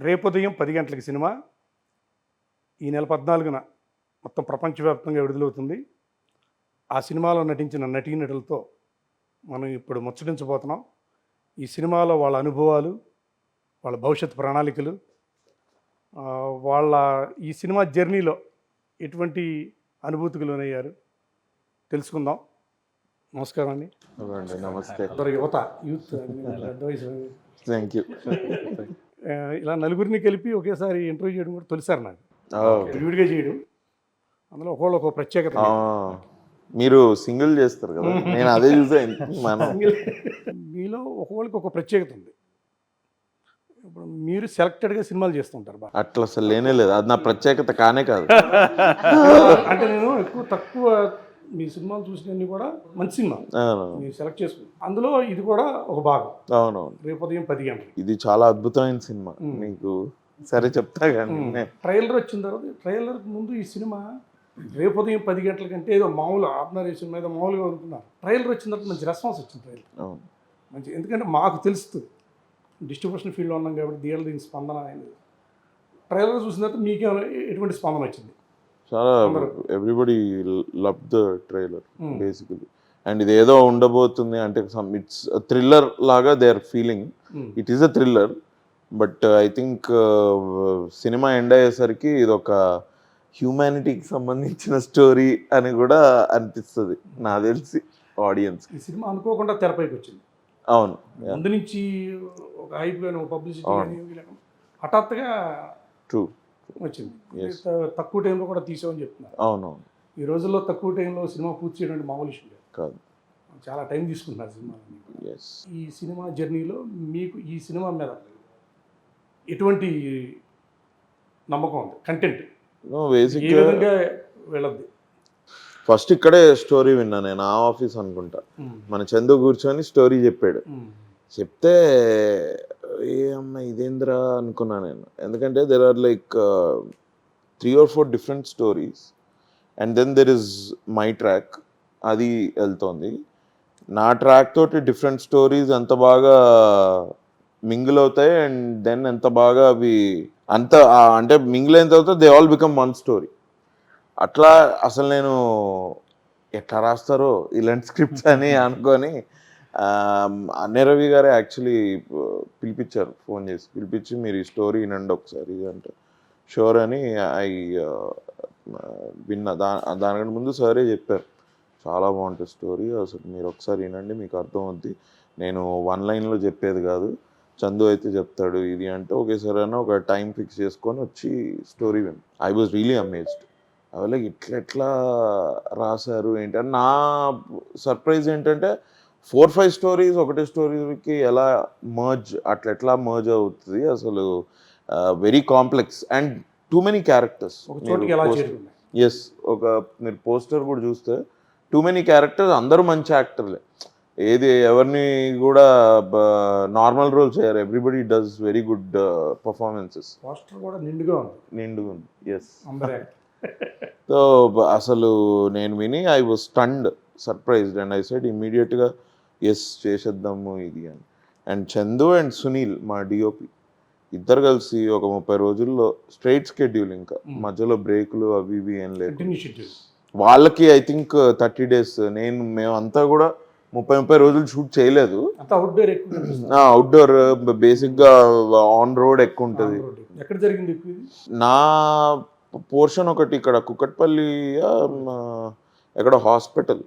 రేపు ఉదయం 10 గంటలకి సినిమా ఈ నెల 14న మొత్తం ప్రపంచవ్యాప్తంగా విడుదలవుతుంది. ఆ సినిమాలో నటించిన నటీనటులతో మనం ఇప్పుడు ముచ్చటించబోతున్నాం. ఈ సినిమాలో వాళ్ళ అనుభవాలు, వాళ్ళ భవిష్యత్ ప్రణాళికలు, వాళ్ళ ఈ సినిమా జర్నీలో ఎటువంటి అనుభూతికి లోనయ్యారు తెలుసుకుందాం. నమస్కారం అండి. నమస్తే. యువత యూత్ అడ్వైస్. Thank you. ఇలా నలుగురిని కలిపి ఒకేసారి ఇంటర్వ్యూ చేయడం కూడా తొలిసారి నాకు. విడిగా చేయడం, అందులో ఒకళ్ళు ఒక ప్రత్యేకత. మీరు సింగిల్ చేస్తారు కదా, నేను అదే చూసాను. మీలో ఒకళ్ళకి ఒక ప్రత్యేకత ఉంది. ఇప్పుడు మీరు సెలెక్టెడ్గా సినిమాలు చేస్తుంటారు బాగా. అట్లా అసలు లేనే లేదు, అది నా ప్రత్యేకత కానే కాదు. అంటే నేను తక్కువ మీ సినిమాలు చూసినవన్నీ కూడా మంచి సినిమా మీరు సెలెక్ట్ చేసుకుని, అందులో ఇది కూడా ఒక భాగం. అవునవును. రేపు ఉదయం 10 గంటలు ఇది చాలా అద్భుతమైన సినిమా. మీకు సరే చెప్తా కానీ ట్రైలర్ వచ్చిన తర్వాత, ట్రైలర్ ముందు ఈ సినిమా రేపు ఉదయం 10 గంటల కంటే ఏదో మామూలు ఆర్డినరీ సినిమా ఏదో మామూలుగా అనుకున్నారు. ట్రైలర్ వచ్చిన తర్వాత మంచి రెస్పాన్స్ వచ్చింది. ట్రైలర్ మంచి, ఎందుకంటే మాకు తెలుస్తుంది డిస్ట్రిబ్యూషన్ ఫీల్డ్లో ఉన్నాం కాబట్టి దీని స్పందన అనేది. ట్రైలర్ చూసిన తర్వాత మీకేమైనా ఎటువంటి స్పందన వచ్చింది? చాలా everybody love the trailer basically. And ఇది ఏదో ఉండబోతుంది అంటే ఇట్స్ థ్రిల్లర్ లాగా they are feeling. It is a thriller, but I think cinema end అయ్యేసరికి ఇది ఒక హ్యూమానిటీకి సంబంధించిన స్టోరీ అని కూడా అనిపిస్తుంది నాకు తెలిసి ఆడియన్స్. ఈ సినిమా అనుకోకుండా తెరపైకి వచ్చింది. అవును, ముందు నుంచి ఒక హైప్ కానీ ఒక పబ్లిసిటీ కానీ హఠాత్తుగా ట్రూ వచ్చింది. తక్కువ టైంలో కూడా తీసామని చెప్తున్నారు. అవునవును. ఈ రోజుల్లో తక్కువ టైంలో సినిమా పూర్తి చేయడం మామూలు విషయం లేదు కాదు, చాలా టైం తీసుకుంటున్నారు సినిమా. ఈ సినిమా జర్నీలో మీకు ఈ సినిమా మీద ఎటువంటి నమ్మకం ఉంది? కంటెంట్ ఏ విధంగా వెళ్ళద్ది? ఫస్ట్ ఇక్కడే స్టోరీ విన్నా నేను, ఆ ఆఫీస్ అనుకుంటా. మన చందు కూర్చొని స్టోరీ చెప్పాడు. చెప్తే ఏ అమ్మ ఇదేంద్రా అనుకున్నా నేను. ఎందుకంటే there are like 3 or 4 different stories and then there is my track, అది వెళ్తోంది. నా ట్రాక్ తోటి డిఫరెంట్ స్టోరీస్ ఎంత బాగా మింగిల్ అవుతాయి అండ్ దెన్ ఎంత బాగా అవి అంత అంటే మింగిల్ అయిన తర్వాత they all become one story. అట్లా అసలు నేను ఎట్లా రాస్తారో ఇలాంటి స్క్రిప్ట్స్ అని అనుకొని అన్నయ్య రవి గారే యాక్చువల్లీ పిలిపించారు, ఫోన్ చేసి పిలిపించి మీరు ఈ స్టోరీ వినండి ఒకసారి అంటే షూర్ అని ఐ విన్నా. దానికంటే ముందు సరే చెప్పారు చాలా బాగుంటుంది స్టోరీ, అసలు మీరు ఒకసారి వినండి మీకు అర్థం అవుద్ది, నేను 1 లైన్లో చెప్పేది కాదు, చందు అయితే చెప్తాడు ఇది అంటే. ఓకే సార్ అని ఒక టైం ఫిక్స్ చేసుకొని వచ్చి story win. I was really amazed. అవి ఎట్లా రాశారు ఏంటంటే నా సర్ప్రైజ్ ఏంటంటే 4-5 స్టోరీస్ ఒకటే స్టోరీకి ఎలా మర్జ్, ఎట్లా మర్జ్ అవుతుంది అసలు. Very complex and too many characters. Yes, ఒక మీరు పోస్టర్ కూడా చూస్తే టూ మెనీ క్యారెక్టర్స్, అందరూ మంచి యాక్టర్లే, ఏది ఎవరిని కూడా నార్మల్ రోల్ చేయరు, everybody does very good performances. Poster కూడా నిండుగా ఉంది. ఎస్. సో అసలు నేను విని I was stunned, surprised and I said ఇమ్మీడియట్గా ఎస్ చేసేద్దాము ఇది అని. అండ్ చందు అండ్ సునీల్ మా డిఓపి ఇద్దరు కలిసి ఒక 30 రోజుల్లో స్ట్రైట్ స్కెడ్యూల్, ఇంకా మధ్యలో బ్రేకులు అవి ఇవి ఏం లేదు వాళ్ళకి. I think 30 days. మేమంతా కూడా 30 రోజులు షూట్ చేయలేదు. అవుట్డోర్ బేసిక్గా, ఆన్ రోడ్ ఎక్కువ ఉంటుంది. ఎక్కడ జరిగింది? నా పోర్షన్ ఒకటి ఇక్కడ కుక్కట్పల్లి ఎక్కడ హాస్పిటల్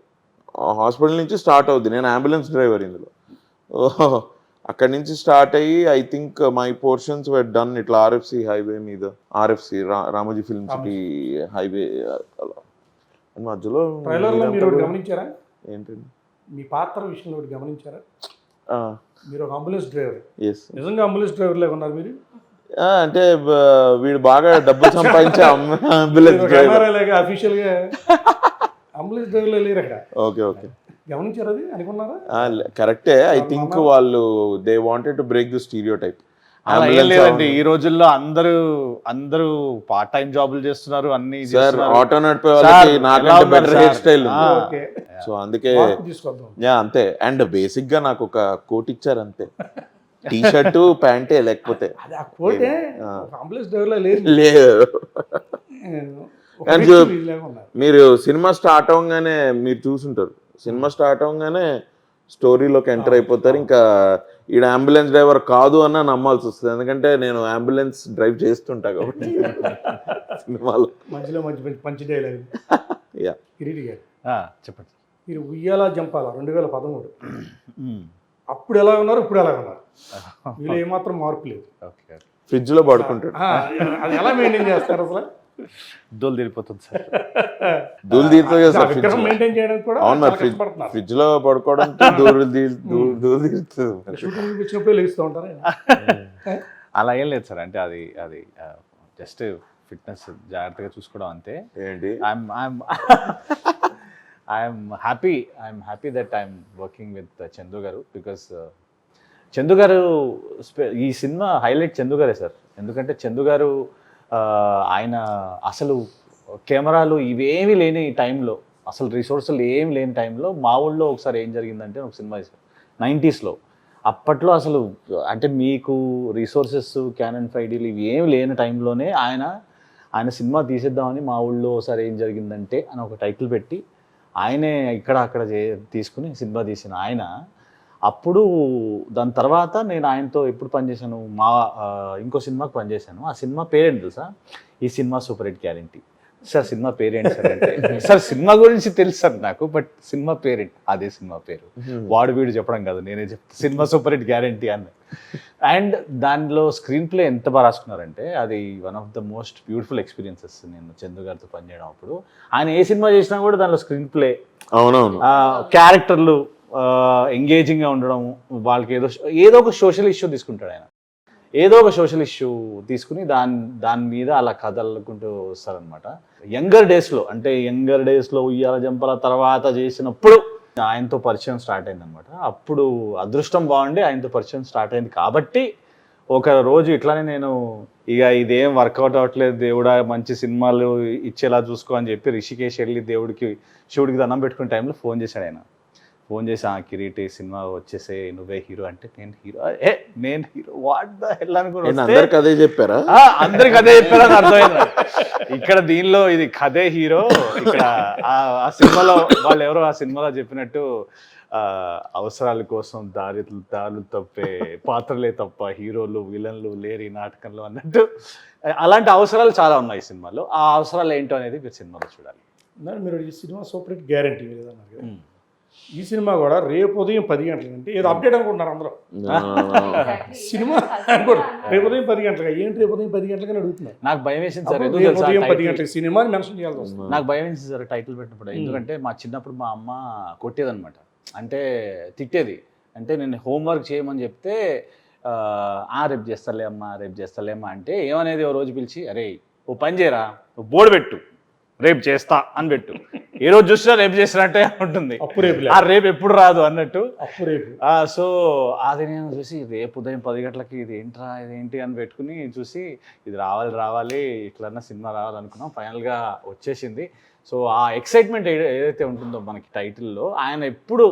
నుంచి స్టార్ట్ అవుద్ది. నేను అంబులెన్స్ డ్రైవర్ ఇందులో. అక్కడి నుంచి స్టార్ట్ అయ్యి I think my portions were done ఇట్లా ఆర్ఎఫ్సి హైవే మీద, RFC Ramoji film city highway మధ్యలో. గమనించారా ఏంటండి మీ పాత్ర విషయంలో గమనించారా? మీరు ఒక అంబులెన్స్ డ్రైవర్. నిజంగా అంబులెన్స్ డ్రైవర్ లాగా ఉన్నారు మీరు. అంటే వీడు బాగా డబ్బులు సంపాదించే అంబులెన్స్ డ్రైవర్ అఫీషియల్ గా అంబులెన్స్ డ్రైవర్ లేరు అక్కడ. ఓకే ఓకే, గమనించారు అది అనుకున్నారా? కరెక్టే. ఐ థింక్ వాళ్ళు they wanted to break the stereotype. లేదండి, ఈ రోజుల్లో అందరూ పార్ట్ టైం జాబులు చేస్తున్నారు, అన్ని ఆటో నడిపే వాళ్ళకి నాకంటే బెటర్ హెయిర్ స్టైల్. సో అందుకే అంతే. అండ్ బేసిక్ గా నాకు ఒక కోట్ ఇచ్చారు అంతే. టీ షర్టు ప్యాంటే లేకపోతే అది ఆ కోటే ఒక అంబులెన్స్ డ్రైవర్లో లేదు. లేదు. ఒక కానీ వ్యక్తి ఇలాగ ఉన్నారు. మీరు సినిమా స్టార్ట్ అవ్వగానే మీరు చూసుంటారు, సినిమా స్టార్ట్ అవ్వగానే స్టోరీలోకి ఎంటర్ అయిపోతారు. ఇంకా ఈడ అంబులెన్స్ డ్రైవర్ కాదు అన్న నమ్మాల్సి వస్తుంది, ఎందుకంటే నేను అంబులెన్స్ డ్రైవ్ చేస్తుంటా కాబట్టి సినిమాలో. మధ్యలో మంచి మంచి పంచి డైలాగ్. యా, కిరీటి గారు చెప్పండి. మీరు ఉయ్యాల జంపాల 2013 అప్పుడు ఎలా ఉన్నారు, ఇప్పుడు ఎలా ఉన్నారు, మీలో ఏమాత్రం మార్పు లేదు. ఓకే, ఫ్రిడ్జ్ లో పడుకుంటాడు. అది ఎలా మెయింటైన్ చేస్తారు అసలు? దోలు తీరిపోతుంది సార్. దూలు తీరుతుంది కదా సార్ ఫ్రిడ్జ్ విగ్రహం లో. మెయింటైన్ చేయడానికి కూడా అవును మరి, చాలా కష్టపడుతున్నారు. ఫ్రిడ్జ్ లో పడుకోవడం దూలు తీరుతుంది. షూటింగ్ వచ్చినప్పుడు లేస్తూ ఉంటారు. అలా ఏం లేదు సార్, అంటే అది అది జస్ట్ ఫిట్నెస్ జాగ్రత్తగా చూసుకోవడం అంతే. ఏంటి I'm happy that I'm working with Chandu గారు, బికాస్ చందు గారు ఈ సినిమా హైలైట్ చందు గారే సార్. ఎందుకంటే చందు గారు ఆయన అసలు కెమెరాలు ఇవేమీ లేని టైంలో, అసలు రిసోర్సులు ఏమి లేని టైంలో మా ఊళ్ళో ఒకసారి ఏం జరిగిందంటే ఒక సినిమా చేశారు 90sలో. అప్పట్లో అసలు అంటే మీకు రిసోర్సెస్ క్యానన్ 5Dలు ఇవి ఏమి లేని టైంలోనే ఆయన సినిమా తీసేద్దామని మా ఊళ్ళో ఒకసారి ఏం జరిగిందంటే అని ఒక టైటిల్ పెట్టి ఆయనే ఇక్కడ అక్కడ తీసుకుని సినిమా తీసిన ఆయన. అప్పుడు దాని తర్వాత నేను ఆయనతో ఎప్పుడు పనిచేశాను, ఇంకో సినిమాకి పనిచేశాను. ఆ సినిమా పేరేంటి తెలుసా? ఈ cinema super hit guarantee. Sir cinema పేరేంటి సార్ అంటే, సార్ సినిమా గురించి తెలుసు సార్ నాకు, బట్ సినిమా పేరేంటి? అదే సినిమా పేరు. వాడు వీడు చెప్పడం కాదు, నేనే చెప్తాను, సినిమా సూపర్ హిట్ గ్యారంటీ అన్న. అండ్ దానిలో స్క్రీన్ ప్లే ఎంత బాగా రాసుకున్నారంటే అది one of the most beautiful experiences. నేను చందు గారితో పనిచేయడం అప్పుడు ఆయన ఏ సినిమా చేసినా కూడా దానిలో స్క్రీన్ ప్లే, అవునవును, క్యారెక్టర్లు ఎంగేజింగ్గా ఉండడం, వాళ్ళకి ఏదో ఒక సోషల్ ఇష్యూ తీసుకుంటాడు ఆయన, ఏదో ఒక సోషల్ ఇష్యూ తీసుకుని దాని మీద అలా కదలుకుంటూ వస్తారనమాట. యంగర్ డేస్లో ఉయ్యాల జంపల తర్వాత చేసినప్పుడు ఆయనతో పరిచయం స్టార్ట్ అయిందనమాట. అప్పుడు అదృష్టం బాగుండి ఆయనతో పరిచయం స్టార్ట్ అయింది కాబట్టి ఒక రోజు ఇట్లానే నేను ఇక ఇదేం వర్కౌట్ అవ్వట్లేదు దేవుడా, మంచి సినిమాలు ఇచ్చేలా చూసుకో అని చెప్పి రిషికేష్ వెళ్ళి శివుడికి దండం పెట్టుకునే టైంలో ఫోన్ చేశాడు ఆయన. ఫోన్ చేసి కిరీటి సినిమా వచ్చేసే, నువ్వే హీరో అంటే నేను హీరో వాట్ ద హెల్ అనుకుని అందరికి అదే చెప్పారా? అందరికి అదే చెప్పారని అర్థమైంది. ఇక్కడ దీనిలో ఇది కథే హీరో, ఇక్కడ ఆ సినిమాలో వాళ్ళు ఎవరో ఆ సినిమాలో చెప్పినట్టు అవసరాల కోసం దారులు తప్పే పాత్రలే తప్ప హీరోలు విలన్లు లేరు ఈ నాటకంలో అన్నట్టు. అలాంటి అవసరాలు చాలా ఉన్నాయి సినిమాలో. ఆ అవసరాలు ఏంటో అనేది మీరు సినిమాలో చూడాలి. మీరు ఈ సినిమా సూపర్ హిట్ గ్యారంటీ లేదన్నారు కదా, ఈ సినిమా కూడా రేపు ఉదయం 10 గంటలకంటే ఏదో అప్డేట్ అనుకుంటున్నారు అందరూ. సినిమా అనుకోండి రేపు ఉదయం 10 గంటలుగా, ఏంటి రేపు ఉదయం 10 గంటలకని అడుగుతున్నారు. నాకు భయం వేసింది సార్, రేపు ఉదయం 10 గంటలకు సినిమా మెన్షన్ చేయాల్సి వస్తుంది. నాకు భయం వేసింది సార్ టైటిల్ పెట్టినప్పుడు. ఎందుకంటే మా చిన్నప్పుడు మా అమ్మ కొట్టేదనమాట, అంటే తిట్టేది. అంటే నేను హోంవర్క్ చేయమని చెప్తే రేపు చేస్తలేమ్మా అంటే ఏమనేది, ఓ రోజు పిలిచి అరే ఓ పని చేయరా, బోర్డు పెట్టు, రేపు చేస్తా అని పెట్టు, ఏ రోజు చూసినా రేపు చేసినట్టే ఉంటుంది, రేపు ఎప్పుడు రాదు అన్నట్టు. సో అది నేను చూసి రేపు ఉదయం 10 గంటలకి ఇదేంటి అని పెట్టుకుని చూసి ఇది రావాలి ఇట్లన్నా సినిమా రావాలనుకున్నాం. ఫైనల్గా వచ్చేసింది. సో ఆ ఎక్సైట్మెంట్ ఏదైతే ఉంటుందో మనకి టైటిల్లో, ఆయన ఎప్పుడు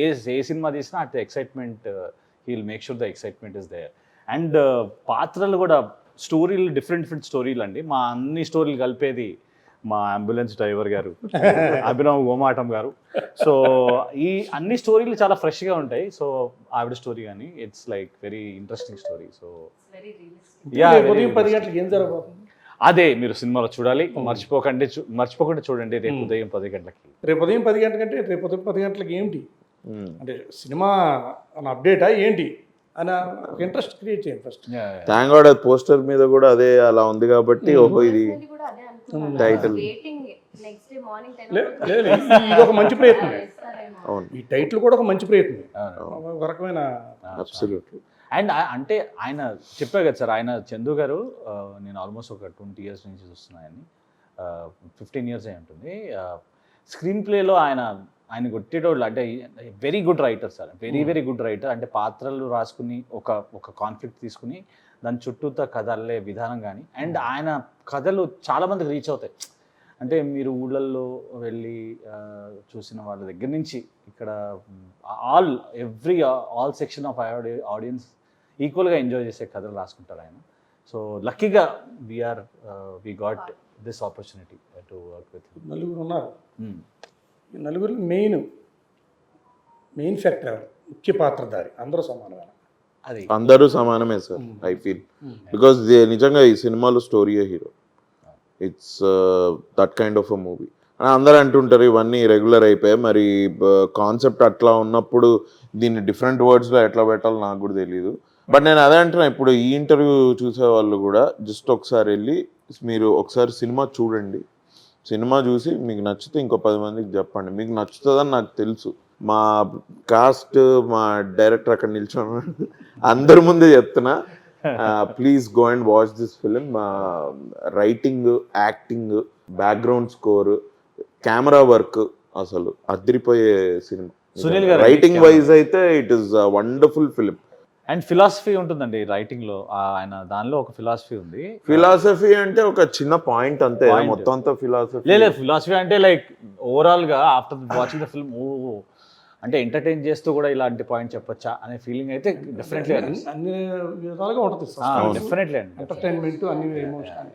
ఏ సినిమా తీసినా at excitement, he will make sure the excitement is there. And పాత్రలు కూడా స్టోరీలు డిఫరెంట్ స్టోరీలు అండి. మా అన్ని స్టోరీలు కలిపేది మా అంబులెన్స్ డ్రైవర్ గారు అభినవ్ గోమాటం గారు. సో ఈ అన్ని స్టోరీలు చాలా ఫ్రెష్గా ఉంటాయి. సో ఆవిడ స్టోరీ కానీ it's like very interesting story. So ఉదయం 10 గంటలకు ఏం జరగబోతుంది అదే మీరు సినిమాలో చూడాలి. మర్చిపోకుండా చూడండి రేపు ఉదయం 10 గంటలకి. రేపు ఉదయం 10 గంటలకంటే రేపు ఉదయం 10 గంటలకి ఏంటి అంటే సినిమా అప్డేటా ఏంటి అని ఒక ఇంట్రెస్ట్ క్రియేట్ చేయండి ఫస్ట్. థ్యాంక్ గాడ్ పోస్టర్ మీద కూడా అదే అలా ఉంది కాబట్టి ఓహో ఇది టైటిల్. ఇది ఒక మంచి ప్రయత్నమే. ఈ టైటిల్ కూడా ఒక మంచి ప్రయత్నమే, ఒక రకమైన. అబ్సల్యూట్లీ. అండ్ అంటే ఆయన చెప్పారు కదా సార్, ఆయన చందు గారు నేను ఆల్మోస్ట్ ఒక 20 years నుంచి చూస్తున్నాయని, 15 years అయి ఉంటుంది. స్క్రీన్ ప్లేలో ఆయన కొట్టేటోళ్ళు అంటే very good writer sir, very good writer. అంటే పాత్రలు రాసుకుని ఒక కాన్ఫ్లిక్ట్ తీసుకుని దాని చుట్టూతో కథ అల్లే విధానం కానీ, అండ్ ఆయన కథలు చాలామందికి రీచ్ అవుతాయి. అంటే మీరు ఊళ్ళల్లో వెళ్ళి చూసిన వాళ్ళ దగ్గర నుంచి ఇక్కడ ఆల్ సెక్షన్ ఆఫ్ ఆడియన్స్ ఈక్వల్గా ఎంజాయ్ చేసే కథలు రాసుకుంటారు ఆయన. సో లక్కీగా we got this opportunity to work with. నలుగురు ఉన్నారు. ఈ నలుగురు మెయిన్ ఫ్యాక్టర్ ఎవరు? ముఖ్య పాత్రధారి అందరూ సమానమే. అది అందరూ సమానమే సార్, ఐ ఫీల్. బికాస్ నిజంగా ఈ సినిమాలో స్టోరీయే hero. It's that kind of a movie. అందరూ అంటుంటారు ఇవన్నీ రెగ్యులర్ అయిపోయాయి, మరి కాన్సెప్ట్ అట్లా ఉన్నప్పుడు దీన్ని డిఫరెంట్ వర్డ్స్లో ఎట్లా పెట్టాలో నాకు కూడా తెలియదు. బట్ నేను అదే అంటున్నా, ఇప్పుడు ఈ ఇంటర్వ్యూ చూసే వాళ్ళు కూడా జస్ట్ ఒకసారి వెళ్ళి మీరు ఒకసారి సినిమా చూడండి. సినిమా చూసి మీకు నచ్చితే ఇంకో 10 మందికి చెప్పండి. మీకు నచ్చుతుందని నాకు తెలుసు. మా కాస్ట్, మా డైరెక్టర్ అక్కడ నిల్చొని అందరి ముందే చెప్తున్నా, please go and watch this film. Writing, acting, background score, camera work అసలు అదిరిపోయే సినిమా. సునీల్ గారు రైటింగ్ వైజ్ అయితే it is wonderful film. And philosophy ఉంటుందండి రైటింగ్లో. ఆయన దానిలో ఒక ఫిలాసఫీ ఉంది. ఫిలాసఫీ అంటే ఒక చిన్న పాయింట్ అంతే, మొత్తం అంతా ఫిలాసఫీ లేదు. ఫిలాసఫీ అంటే లైక్ ఓవరాల్గా ఆఫ్టర్ వాచింగ్ ద ఫిల్మ్ అంటే ఎంటర్టైన్ చేస్తూ కూడా ఇలాంటి పాయింట్ చెప్పొచ్చా అనే ఫీలింగ్ అయితే డెఫినెట్లీ అన్ని విధాలుగా ఉంటుంది. డెఫినెట్లీ అండి. ఎంటర్టైన్మెంట్, అన్ని ఎమోషన్,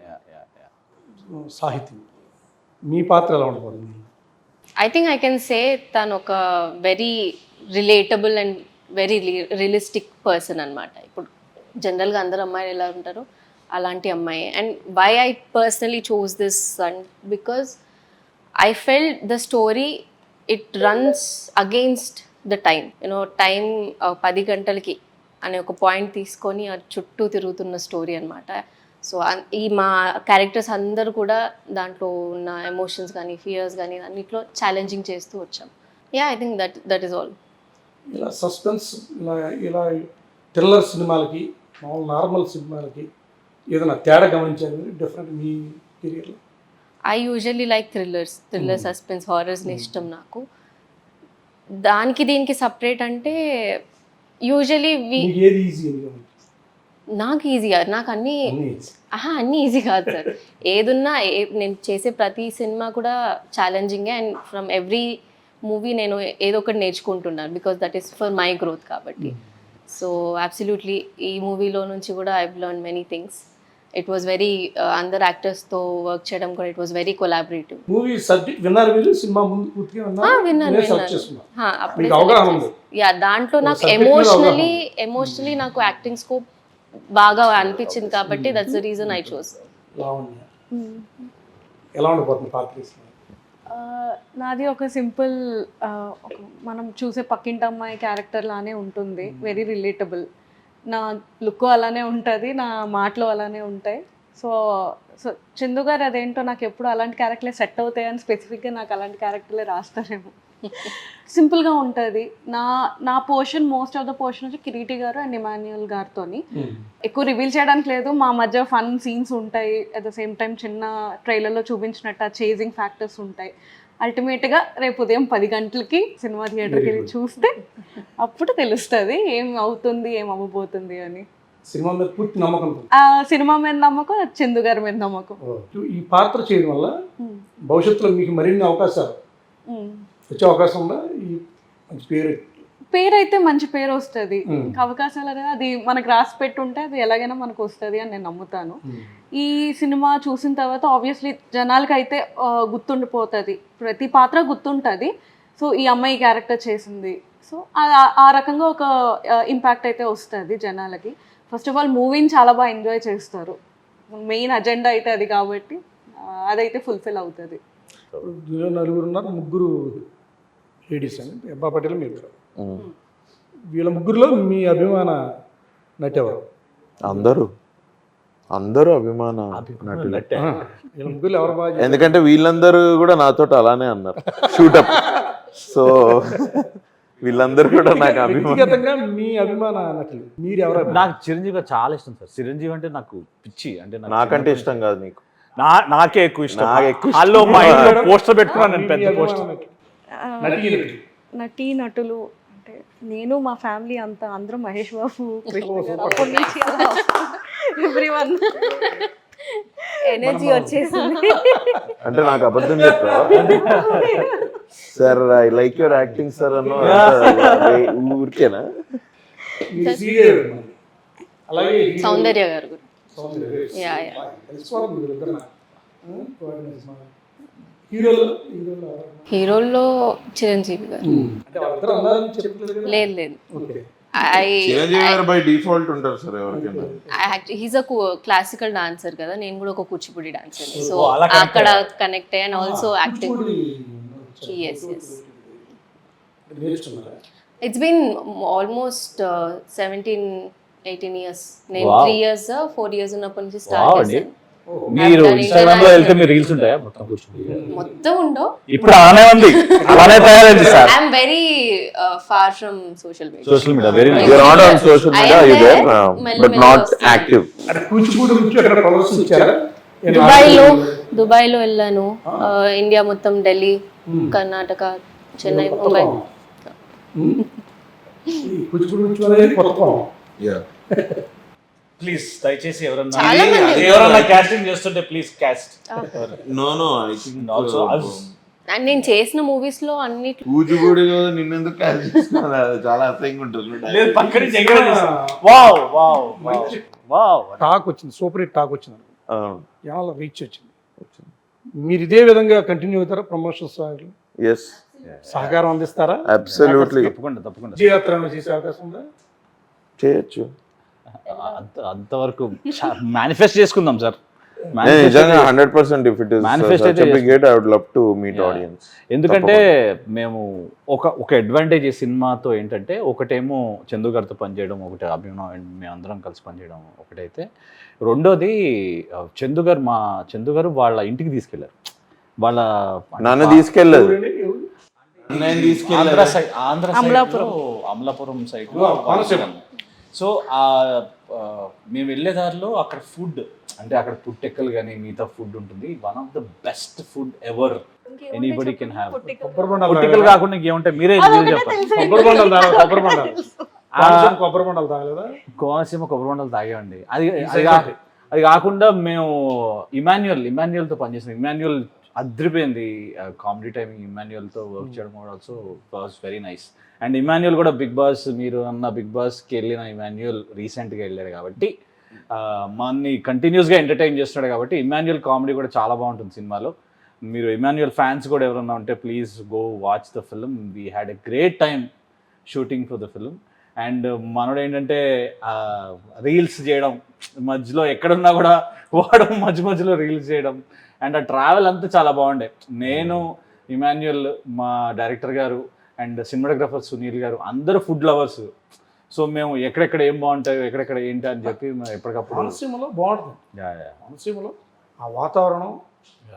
సాహిత్యం. మీ పాత్ర ఎలా ఉండబోతుంది? I think I can say తను ఒక very relatable and very realistic person అనమాట. ఇప్పుడు జనరల్గా అందరు అమ్మాయిలు ఎలా ఉంటారో అలాంటి అమ్మాయి. And why I personally choose this and because I felt the story it runs against the time. You know time 10 గంటలకి అనే ఒక పాయింట్ తీసుకొని అది చుట్టూ తిరుగుతున్న స్టోరీ అనమాట. సో ఈ మా క్యారెక్టర్స్ అందరూ కూడా దాంట్లో ఉన్న ఎమోషన్స్ కానీ ఫియర్స్ కానీ అన్నిట్లో ఛాలెంజింగ్ చేస్తూ వచ్చాం. I think that is all. ఇలా సస్పెన్స్, ఇలా థ్రిల్లర్ సినిమాలకి, మామూలు నార్మల్ సినిమాలకి ఏదైనా తేడా గమనించారు డిఫరెంట్ మీ కెరియర్లో? I usually like thriller, suspense, హారర్స్ని ఇష్టం నాకు. దానికి దీనికి సపరేట్ అంటే యూజువల్లీ ఏది ఈజీ? నాకు ఈజీగా, నాకు అన్నీ ఈజీ కాదు సార్. ఏదున్నా నేను చేసే ప్రతి సినిమా కూడా ఛాలెంజింగే. అండ్ ఫ్రమ్ ఎవ్రీ మూవీ నేను ఏదో ఒకటి నేర్చుకుంటున్నాను because that is for my growth కాబట్టి. సో అబ్సల్యూట్లీ ఈ మూవీలో నుంచి కూడా I learn many things. It was very అందరు యాక్టర్స్తో వర్క్ చేయడం కూడా it was very collaborative. Movie subject విన్నారు మీరు? సినిమా ముందు పూర్తిగా విన్నాను. యా, దాంట్లో నాకు ఎమోషనలీ నాకు యాక్టింగ్ స్కోప్ బాగా అనిపించింది కాబట్టి that's the reason I choose. ఎలా ఉండబోతుంది పాత్ర? నాది ఒక సింపుల్ మనం చూసే పక్కింటి అమ్మాయి క్యారెక్టర్ లానే ఉంటుంది. Very relatable. నా లుక్ అలానే ఉంటుంది, నా మాటలు అలానే ఉంటాయి. సో చందు గారు అదేంటో నాకు ఎప్పుడు అలాంటి క్యారెక్టర్లే సెట్ అవుతాయని స్పెసిఫిక్గా నాకు అలాంటి క్యారెక్టర్లే రాస్తారేమో. సింపుల్గా ఉంటుంది. నా portion, most of the portion వచ్చి కిరీటి గారు అండ్ ఇమాన్యుయల్ గారితోని. ఎక్కువ రివీల్ చేయడానికి లేదు, మా మధ్య ఫన్ సీన్స్ ఉంటాయి. అట్ ద సేమ్ టైం చిన్న ట్రైలర్లో చూపించినట్టు చేజింగ్ ఫ్యాక్టర్స్ ఉంటాయి. అల్టిమేట్గా రేపు ఉదయం 10 గంటలకి సినిమా థియేటర్కి వెళ్ళి చూస్తే అప్పుడు తెలుస్తుంది ఏం అవుతుంది, ఏం అవ్వబోతుంది అని. సినిమా మీద పూర్తి నమ్మకం? సినిమా మీద నమ్మకం, చందు గారి మీద నమ్మకం. ఈ పాత్ర చేయడం వల్ల భవిష్యత్తులో మీకు మరిన్ని అవకాశాలు వచ్చే అవకాశం ఉందా? ఈ మంచి పేరు అయితే మంచి పేరు వస్తుంది. అవకాశాలు అనేది అది మనకు రాసి పెట్టుంటే అది ఎలాగైనా మనకు వస్తుంది అని నేను నమ్ముతాను. ఈ సినిమా చూసిన తర్వాత ఆబ్వియస్లీ జనాలకి అయితే గుర్తుండిపోతుంది, ప్రతి పాత్ర గుర్తుంటుంది. సో ఈ అమ్మాయి క్యారెక్టర్ చేసింది, సో ఆ రకంగా ఒక ఇంపాక్ట్ అయితే వస్తుంది జనాలకి. ఫస్ట్ ఆఫ్ ఆల్ మూవీని చాలా బాగా ఎంజాయ్ చేస్తారు. మెయిన్ అజెండా అయితే అది కాబట్టి అదైతే ఫుల్ఫిల్ అవుతుంది. నలుగురు ఉన్నారు, 3 లేడీస్ అండి, అబ్బా పటేల్ మీరు. వీళ్ళ 3లో మీ అభిమాన నటి ఎవరు? అందరూ అభిమాన నటులు. వీళ్ళ 3లో ఎవరు బాగా? ఎందుకంటే వీళ్ళందరూ కూడా నాతో అలానే అన్నారు షూటప్. సో వీళ్ళందరూ కూడా నాకు వ్యక్తిగతంగా మీ అభిమాన నటులు మీరు ఎవరు? నాకు చిరంజీవి చాలా ఇష్టం సార్. చిరంజీవి అంటే నాకు పిచ్చి. అంటే నాకంటే ఇష్టం కాదు నీకు? నాకే ఎక్కువ ఇష్టం. హలో పోస్టర్ పెట్టుకున్నాను నేను, పెద్ద పోస్టర్. నటీ నటులు అంటే నేను మా ఫ్యామిలీ అంతా అందరం మహేష్ బాబు, కృష్ణ గారు, అప్పటి నుంచి ఎవ్రీవన్ ఎనర్జీ వచ్చేసింది. అంటే నాకు అబద్ధం చెప్తావా? Sir I like your acting sir అన్న ఊరికేనా? అలాగే సౌందర్య గారు కూడా. సౌందర్య యా యా. తెలిసిపోతుంది వీళ్ళిద్దరు నాకు. హీరోలు హీరోల్లో చిరంజీవి గారు. అంటే వాళ్ళిద్దరు అన్నారని చెప్పలేదు కదా? లేదు లేదు. Okay. Chiranjeevi garu by default ఉంటారు సార్ ఎవరికైనా. హీస్ అ క్లాసికల్ డాన్సర్ కదా, నేను కూడా ఒక కూచిపూడి డాన్సర్, సో అలా connect అక్కడ కనెక్ట్ అయ్యి and also acting. Yes, yes. నేర్చుకున్నారా? It's been almost 17-18 years. నేను Wow. 3 years 4 years ఉన్నప్పటి నుంచి Wow స్టార్ట్ అండి. చేశాను. మీరు I've done ఇన్స్టాగ్రామ్ లో వెళ్తే international. మీరు రీల్స్ ఉంటాయా మొత్తం కూర్చుంది? మొత్తం ఉండో. ఇప్పుడు అలానే ఉంది, అలానే తయారైంది sir. I'm very far from social media. Social media very You are not on social I media, am you there, there, but not active. అంటే కూచిపూడి నుంచి అక్కడ ప్రదర్శించారా? దుబాయ్లో వెళ్ళాను. ఇండియా మొత్తం, ఢిల్లీ, కర్ణాటక, చెన్నై, ముంబై. ఈ కూచిపూడి నుంచి అనేది కొత్త ప్లీజ్ దయచేసి ఎవరన్నా చాలా మంది ఎవరన్నా కాస్టింగ్ చేస్తుంటే please cost. No, I think also and నేను చేసిన మూవీస్ లో అన్నిట్లో కూచిపూడి నిన్నెందుకు క్యాచ్ చేస్తున్నారు? అది చాలా అసహ్యంగా ఉంటుంది. లేదు పక్క నుంచి ఎంకరేజ్ చేస్తాను. Wow wow wow wow. Talk వచ్చింది, సూపర్ హిట్ టాక్ వచ్చింది, అవును. చాలా రీచ్ వచ్చింది. మీరు ఇదే విధంగా కంటిన్యూ అవుతారా? ప్రమోషన్స్ Yes, సహకారం అందిస్తారా? absolutely. తప్పకుండా తప్పకుండా విజయయాత్రలో చేసే అవకాశం ఉందా? చేయొచ్చు. అంతవరకు మేనిఫెస్ట్ చేసుకుందాం సార్. నిజంగా 100% if it is Manifest such a అయితే big hit, I would love to meet audience. ఎందుకంటే మేము ఒక అడ్వాంటేజ్ ఈ సినిమాతో ఏంటంటే, ఒకటేమో చందు గారితో పనిచేయడం, ఒకటి అభినవ్ మేము అందరం కలిసి పనిచేయడం ఒకటైతే, రెండోది చందు గారు వాళ్ళ ఇంటికి తీసుకెళ్లారు. వాళ్ళ నన్ను తీసుకెళ్ళలేదు. నేను ఆంధ్ర తీసుకెళ్ళలేదు. సైడ్, ఆంధ్ర సైడ్లో అమలాపురం సైడ్లో. సో మేము వెళ్ళే దారిలో అక్కడ ఫుడ్, అంటే అక్కడ పుట్టెక్కలు కానీ మిగతా ఫుడ్ ఉంటుంది. One of the best food ever anybody can have. పుట్టెక్కలు కాకుండా ఇంకేముంటాయి మీరే చెప్పండి. కొబ్బరి బొండాలు తాగలేదా? కొబ్బరి బొండాలు తాగలేదా? కోనసీమ కొబ్బరి బొండాలు తాగేవండి. అది కాకుండా మేము ఇమాన్యుయల్తో పనిచేసాం. ఇమాన్యుయల్ అద్రిపోయింది కామెడీ టైమింగ్. ఇమాన్యుయల్తో వర్క్ చేయడం కూడా also was very nice. And Emmanuel కూడా బిగ్ బాస్, మీరు అన్న బిగ్ బాస్కి వెళ్ళిన ఇమాన్యుయల్ రీసెంట్గా వెళ్ళాడు కాబట్టి మనని కంటిన్యూస్గా ఎంటర్టైన్ చేస్తున్నాడు కాబట్టి ఇమాన్యుయల్ కామెడీ కూడా చాలా బాగుంటుంది సినిమాలో. మీరు ఇమాన్యుయల్ ఫ్యాన్స్ కూడా ఎవరన్నా ఉంటే please go watch the film. We had a great time shooting for the film. And మనోడు ఏంటంటే రీల్స్ చేయడం, మధ్యలో ఎక్కడున్నా కూడా వాడు మధ్యలో రీల్స్ చేయడం, అండ్ ఆ ట్రావెల్ అంతా చాలా బాగుండే. నేను, ఇమాన్యుయల్, మా డైరెక్టర్ గారు అండ్ సినిమాటోగ్రఫర్ సునీల్ గారు అందరూ ఫుడ్ లవర్స్. సో మేము ఎక్కడెక్కడ ఏం బాగుంటాయో, ఎక్కడెక్కడ ఏంటి అని చెప్పి ఎప్పటికప్పుడు కోనసీమలో బాగుంటుంది. కోనసీమలో ఆ వాతావరణం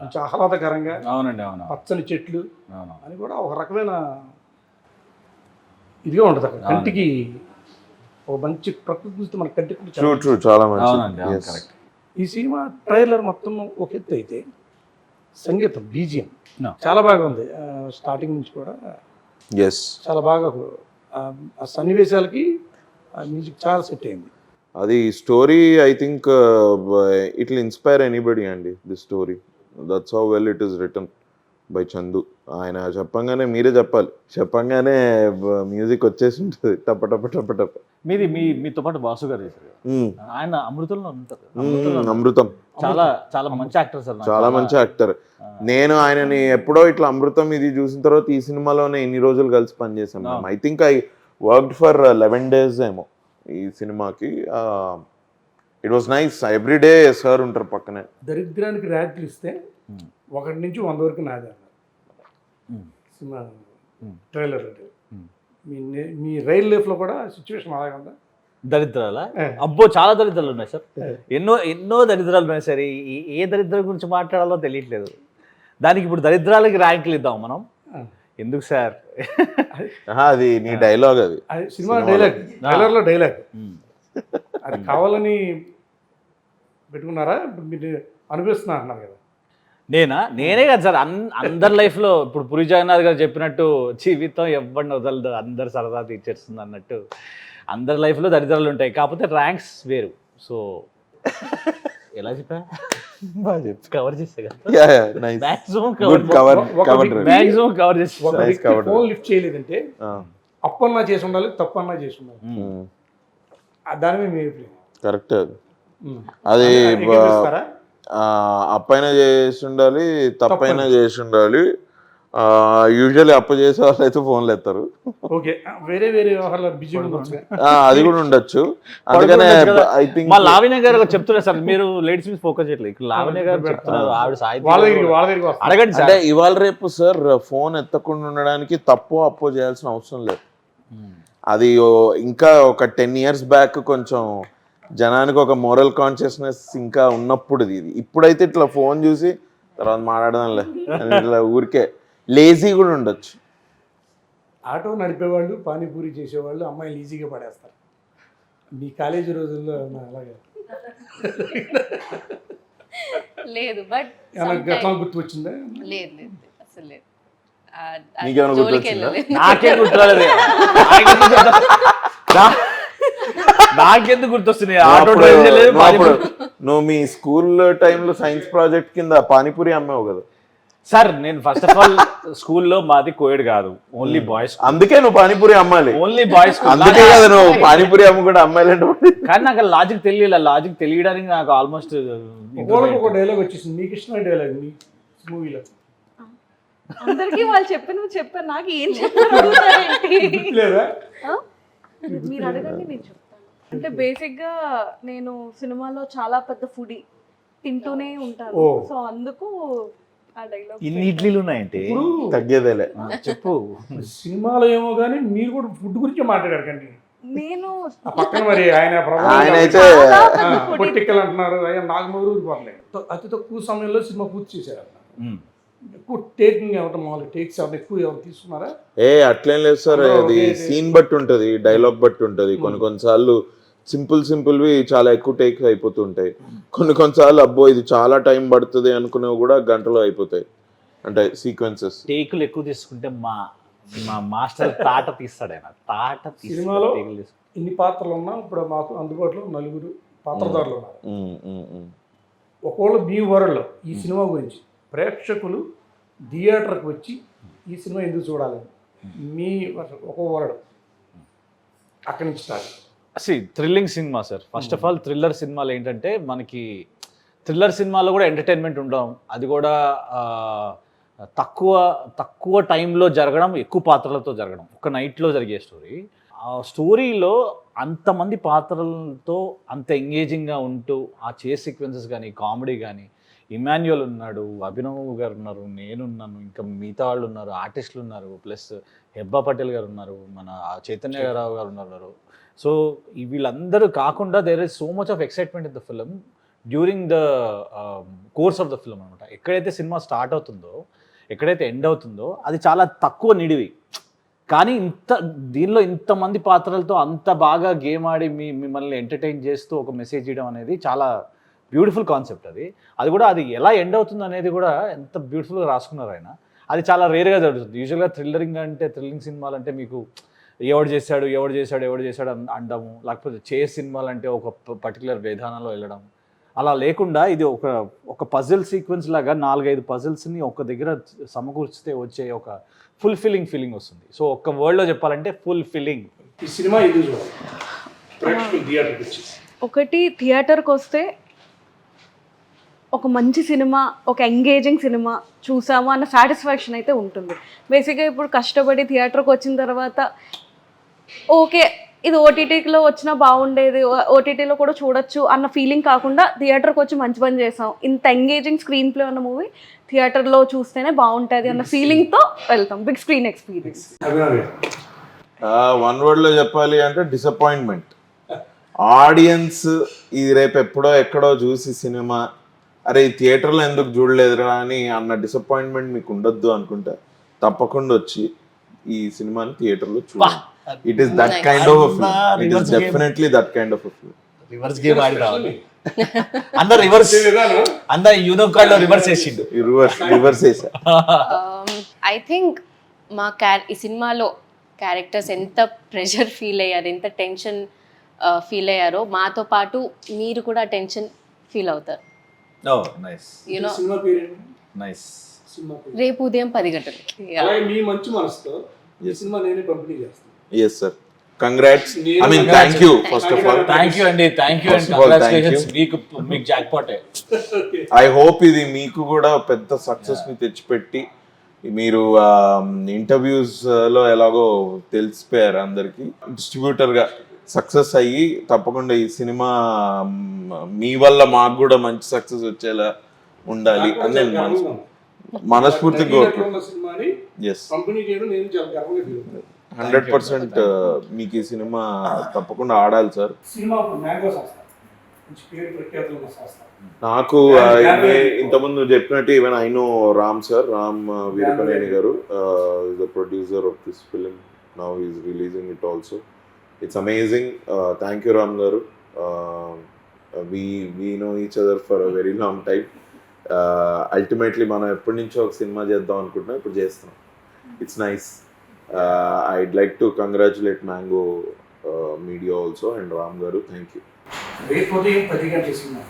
కొంచెం ఆహ్లాదకరంగా, అవునండి అవును పచ్చని చెట్లు అవును అని కూడా ఒక రకమైన ఇదిగా ఉంటుంది అక్కడ. కంటికి ఒక మంచి ప్రకృతి మన కంటికి ట్రూ చాలా అవునండి మంచి. కరెక్ట్. ఈ సినిమా ట్రైలర్ మొత్తం ఒక ఎత్తు అయితే, సంగీతం బీజిఎం No. చాలా బాగా ఉంది. స్టార్టింగ్ నుంచి కూడా ఎస్, చాలా బాగా ఆ సన్నివేశాలకి ఆ మ్యూజిక్ చాలా సెట్ అయింది. అది story I think it will inspire anybody అండి. The story that's how well it is written by Chandu. ఆయన చెప్పంగానే మీరే చెప్పంగానే మ్యూజిక్ వచ్చేసి ఉంటుంది టప టప టప టప. మీతో పాటు బాసు గారు చేశారు. ఆయన అమృతంలో ఉంటారు. అమృతం చాలా చాలా మంచి యాక్టర్ సార్. చాలా మంచి యాక్టర్. నేను ఆయనని ఎప్పుడో ఇట్లా అమృతం ఇది చూసిన తర్వాత ఈ సినిమాలోనే ఎన్ని రోజులు కలిసి పనిచేసాం మేము. I think I worked for 11 days ఏమో ఈ సినిమాకి. It was nice. Every day sir ఉంటారు పక్కనే. దరిద్రానికి ర్యాట్లు ఇస్తే 1 నుంచి 100 వరకు నాదే అన్నారు సినిమా ట్రైలర్. అంటే మీ రైల్ లైఫ్లో కూడా సిచ్యువేషన్ అలాగే ఉందా? దరిద్రాలా? అబ్బో చాలా దరిద్రాలు ఉన్నాయి సార్. ఎన్నో దరిద్రాలు ఉన్నాయి సార్. ఏ దరిద్రం గురించి మాట్లాడాలో తెలియట్లేదు. దానికి ఇప్పుడు దరిద్రాలకి ర్యాంకులు ఇద్దాం మనం. ఎందుకు సార్? అది నీ డైలాగ్. అది సినిమా డైలాగ్, ట్రైలర్లో డైలాగ్. అది కావాలని పెట్టుకున్నారా? మీరు అనిపిస్తున్నా అన్నారు కదా. నేనే కదా సార్. అందరి లైఫ్లో ఇప్పుడు పురి జగన్నాథ్ గారు చెప్పినట్టు జీవితం ఎవరిని వదలదు, అందరు సరదా తీర్చేస్తుంది అన్నట్టు అందరి లైఫ్లో దరిద్రాలు ఉంటాయి. కాకపోతే ర్యాంక్స్ వేరు. సో ఎలా చెప్పా? కవర్ చేస్తే మ్యాక్సిమం కవర్ చేస్తే ఫోన్ లిఫ్ట్ చేయలేదంటే అప్పన్నా చేసి ఉండాలి, తప్పన్నా చేసి ఉండాలి. దాని మీద మీ కరెక్ట్ అది ఏకీభవిస్తారా? అప్పైనా చేసి ఉండాలి, తప్పైనా చేసి ఉండాలి. యూజువల్లీ అప్పు చేసే వాళ్ళు అయితే ఫోన్లు ఎత్తారు. ఓకే, వేరే వేరే వ్యవహారాలు బిజీగా ఉండొచ్చు. అది కూడా ఉండొచ్చు. అందుకనే ఐ థింక్ మా లావణ్య గారు చెప్తున్నారు సార్, మీరు లేడీస్ మీద ఫోకస్ చేయట్లేదు. ఇక్కడ లావణ్య గారు చెప్తున్నారు, ఆవిడ వాళ్ళ దగ్గరికి వస్తారు. అడగండి అంటే సార్. ఇవాళ రేపు సార్ ఫోన్ ఎత్తకుండా ఉండడానికి అప్పో చేయాల్సిన అవసరం లేదు. అది ఇంకా ఒక 10 years బ్యాక్ కొంచెం జనానికి ఒక మోరల్ కాన్షియస్నెస్ ఇంకా ఉన్నప్పుడు ఇది. ఇప్పుడైతే ఇట్లా ఫోన్ చూసి తర్వాత మాట్లాడదాంలే అని ఇట్లా ఊరికే లేజీ కూడా ఉండొచ్చు. ఆటో నడిపేవాళ్ళు, పానీపూరి చేసేవాళ్ళు అమ్మాయిలు ఈజీగా పడేస్తారు. మీ కాలేజీ రోజుల్లో అలాగే లేదు, బట్ గట్లా గుర్తు వచ్చిందా? లేదు లేదు అసలు లేదు. నీకేమైనా జోలికి గుర్తొచ్చిందా? వెళ్ళలేదు. నాకేం గుర్తురాలేదు. నాకెందుకు గుర్తొస్తున్నాయి? ఆటో డ్రైవ్ చేయలేదు, అప్పుడు నువ్వు మీ స్కూల్ టైంలో సైన్స్ ప్రాజెక్ట్ కింద పానీపూరి అమ్మావు కదా సార్. నేను ఫస్ట్ ఆఫ్ ఆల్ స్కూల్లో మాది కోయడ్ కాదు, ఓన్లీ బాయ్స్. అందుకే నువ్వు పానీపూరి అమ్మాలి. Only boys. అందుకే కదా నువ్వు పానీపూరి అమ్మ కూడా అమ్మాయిలంటే. కానీ నాకు లాజిక్ తెలియదు. లాజిక్ తెలియడానికి నాకు ఆల్మోస్ట్ ఒక డైలాగ్ వచ్చేసింది, మీకు ఇష్టమైన డైలాగ్ మీ మూవీలో. అందరికీ వాళ్ళు చెప్పారు, నాకు ఏం చెప్పారు లేదా? మీరు అడగండి, నేను చెప్తాను. అంటే బేసిక్గా నేను సినిమాలో చాలా పెద్ద ఫుడీ, తింటూనే ఉంటాను. సో అందుకు ఆ డైలాగ్. ఇన్ని ఇడ్లీలు ఉన్నాయంటే తగ్గేదేలే. చెప్పు. సినిమాలో ఏమో కానీ మీరు కూడా ఫుడ్ గురించి మాట్లాడారు కండి. నేను పక్కన మరి ఆయన ఆయన అయితే పొట్టిక్కలు అంటున్నారు, అయ్యా నాగమూరు ఊరిపోతున్నాయి. అతి తక్కువ సమయంలో సినిమా పూర్తి చేశారు. ఎక్కువ టేకింగ్ ఎవరు మామూలు టేక్స్ ఎవరు తీసుకున్నారా? అట్లేం లేదు సార్, అది సీన్ బట్టి ఉంటుంది, డైలాగ్ బట్టి ఉంటుంది. కొన్నిసార్లు సింపుల్వి చాలా ఎక్కువ టేక్స్ అయిపోతుంటాయి. కొన్నిసార్లు అబ్బో ఇది చాలా టైం పడుతుంది అనుకునేవి కూడా గంటలో అయిపోతాయి. అంటే సీక్వెన్సెస్ టేకులు ఎక్కువ తీసుకుంటే మా మాస్టర్ తాట తీస్తాడు. ఆయన తాట సినిమాలో ఇన్ని పాత్రలు ఉన్నా ఇప్పుడు మాకు అందుబాటులో 4 పాత్రధారులు ఉన్నారు. ఒకవేళ మీ వరల్డ్లో ఈ సినిమా గురించి ప్రేక్షకులు థియేటర్కి వచ్చి ఈ సినిమా ఎందుకు చూడాలి, మీ ఒక వరల్డ్ అక్కడి నుంచి start. Thrilling cinema sir. First of all thriller సినిమాలు ఏంటంటే మనకి థ్రిల్లర్ సినిమాలో కూడా ఎంటర్టైన్మెంట్ ఉండడం, అది కూడా తక్కువ టైంలో జరగడం, ఎక్కువ పాత్రలతో జరగడం, ఒక నైట్లో జరిగే స్టోరీ. ఆ స్టోరీలో అంతమంది పాత్రలతో అంత ఎంగేజింగ్గా ఉంటూ ఆ చేస్ సీక్వెన్సెస్ కానీ, కామెడీ కానీ, ఇమాన్యుయల్ ఉన్నాడు, అభినవ్ గారు ఉన్నారు, నేనున్నాను, ఇంకా మిగతా వాళ్ళు ఉన్నారు, ఆర్టిస్టులు ఉన్నారు, ప్లస్ హెబ్బా పటేల్ గారు ఉన్నారు, మన చైతన్యరావు గారు ఉన్నారు. సో వీళ్ళందరూ కాకుండా there is so much of excitement in the film during the course of the film అనమాట. ఎక్కడైతే సినిమా స్టార్ట్ అవుతుందో, ఎక్కడైతే ఎండ్ అవుతుందో అది చాలా తక్కువ నిడివి. కానీ దీనిలో ఇంతమంది పాత్రలతో అంత బాగా గేమ్ ఆడి మిమ్మల్ని ఎంటర్టైన్ చేస్తూ ఒక మెసేజ్ ఇవ్వడం అనేది చాలా బ్యూటిఫుల్ కాన్సెప్ట్. అది కూడా అది ఎలా ఎండ్ అవుతుంది అనేది కూడా ఎంత బ్యూటిఫుల్గా రాసుకున్నారు ఆయన. అది చాలా రేర్గా జరుగుతుంది. యూజువల్గా థ్రిల్లింగ్ సినిమాలు అంటే మీకు ఎవడు చేశాడు అనడము, లేకపోతే చేస్ సినిమాలు అంటే ఒక పర్టికులర్ విధానంలో వెళ్ళడం, అలా లేకుండా ఇది ఒక పజిల్ సీక్వెన్స్ లాగా 4-5 పజిల్స్ని ఒక దగ్గర సమకూర్చితే వచ్చే ఒక ఫుల్ఫిల్లింగ్ ఫీలింగ్ వస్తుంది. సో ఒక్క వర్డ్లో చెప్పాలంటే ఫుల్ఫిల్లింగ్. ఈ సినిమా ఎందుకు చూడాలి ప్రేక్షకులు థియేటర్కి వచ్చి? ఒకటి, థియేటర్కి వస్తే ఒక మంచి సినిమా, ఒక ఎంగేజింగ్ సినిమా చూసాము అన్న సాటిస్ఫాక్షన్ అయితే ఉంటుంది. బేసిక్గా ఇప్పుడు కష్టపడి థియేటర్కి వచ్చిన తర్వాత ఓకే ఇది ఓటీటీలో వచ్చినా బాగుండేది, ఓటీటీలో కూడా చూడొచ్చు అన్న ఫీలింగ్ కాకుండా థియేటర్కి వచ్చి మంచి పని చేసాం, ఇంత ఎంగేజింగ్ స్క్రీన్ ప్లే ఉన్న మూవీ థియేటర్లో చూస్తేనే బాగుంటుంది అన్న ఫీలింగ్తో వెళ్తాం. Big screen experience. వన్ వర్డ్లో చెప్పాలి అంటే డిసప్పాయింట్మెంట్. ఆడియన్స్ ఇది రేపు ఎప్పుడో ఎక్కడో చూసి సినిమా అరే ఈ థియేటర్లో ఎందుకు చూడలేదురా అని అన్న డిసప్పాయింట్మెంట్ మీకు ఉండొద్దు అనుకుంటే తప్పకుండా వచ్చి ఈ సినిమాని థియేటర్లో చూడండి. It is that kind of film. It is definitely that kind of film. Reverse game ఆడి రావాలి. అందరు రివర్స్ యూనో కార్డ్ లో రివర్స్ చేసిండు. రివర్స్ చేసా. ఐ థింక్ ఈ సినిమాలో క్యారెక్టర్స్ ఎంత ప్రెషర్ ఫీల్ అయ్యారు, ఎంత టెన్షన్ ఫీల్ అయ్యారో మాతో పాటు మీరు కూడా టెన్షన్ ఫీల్ అవుతారు. యూనో రేపు ఉదయం 10 గంటలకి మీ మంచి మనసుతో ఈ సినిమా నేనే పంపిణీ చేస్తాను. yes sir. Congrats, I mean thank you first of all. Thank you అండి, thank you and First of all, thank congratulations. మీకు జాక్ పాటే. ఐ హోప్ ఇది మీకు కూడా పెద్ద సక్సెస్ ని తెచ్చిపెట్టి, మీరు ఇంటర్వ్యూస్ లో ఎలాగో తెలిసిపోయారు అందరికి, డిస్ట్రిబ్యూటర్ గా సక్సెస్ అయ్యి తప్పకుండా ఈ సినిమా మీ వల్ల మాకు కూడా మంచి సక్సెస్ వచ్చేలా ఉండాలి అని నేను మనస్ఫూర్తిగా కోరుకుంటున్నాను. సినిమాని ఎస్, కంపెనీ చేయడం నేను చాలా గర్వంగా ఫీల్ అవుతాను. 100% మీకు ఈ సినిమా తప్పకుండా ఆడాలి సార్. సినిమా ఇప్పుడు మ్యాంగో సంస్థ, మంచి పేరు ప్రఖ్యాతులు ఉన్న సంస్థ. నాకు ఇంతకుముందు చెప్పినట్టు even I know Ram sir, Ram Veerapaneni garu, the producer of this film, now is releasing it also. It's amazing. Thank you Ram garu. We know each other for a very long time. Ultimately మనం ఎప్పటి నుంచో ఒక సినిమా చేద్దాం అనుకుంటున్నాం, ఇప్పుడు చేస్తున్నాం. It's nice. I'd like to congratulate Mango Media also and Ram garu, thank you. రేపు ఉదయం 10 గంటల సినిమా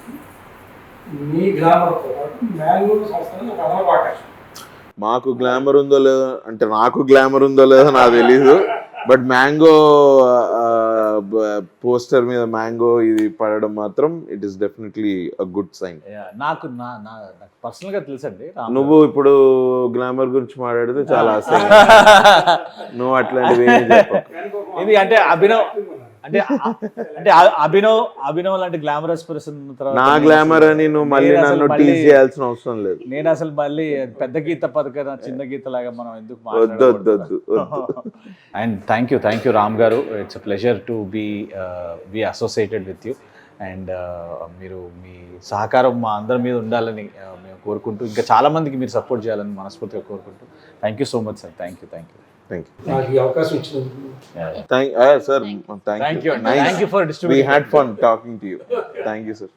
మీ గ్లామర్తో పాటు మ్యాంగో సంస్థలో ఒక అదనపు ఆకర్షణ. మాకు గ్లామర్ ఉందో లేదో అంటే, నాకు గ్లామర్ ఉందో లేదో నాకు తెలీదు, బట్ మ్యాంగో పోస్టర్ మీద మ్యాంగో ఇది పడడం మాత్రం it is definitely a good sign. నాకు పర్సనల్ గా తెలుసండి. నువ్వు ఇప్పుడు గ్లామర్ గురించి మాట్లాడితే చాలా ఆశ. నువ్వు అట్లాంటివి ఏమీ చెప్పకు. ఇది అంటే అభినవ్ లాంటి గ్లామరస్ పర్సన్ నా గ్లామర్ అని నువ్వు మళ్ళీ నన్ను టీజ్ చేయాల్సిన అవసరం లేదు. నేను అసలు మళ్ళీ పెద్ద గీత పథకం చిన్న గీత లాగా మనం ఎందుకు వద్దు వద్దు వద్దు. And thank you Ram garu. It's a pleasure to be associated with you. And మీరు మీ సహకారం మా అందరి మీద ఉండాలని మేము కోరుకుంటూ, ఇంకా చాలా మందికి మీరు సపోర్ట్ చేయాలని మనస్ఫూర్తిగా కోరుకుంటూ, thank you so much sir. Thank you. నాకు ఈ అవకాశం ఇచ్చినందుకు Sir, thank you. Thank you for distributing. We had fun talking to you. Thank you, sir.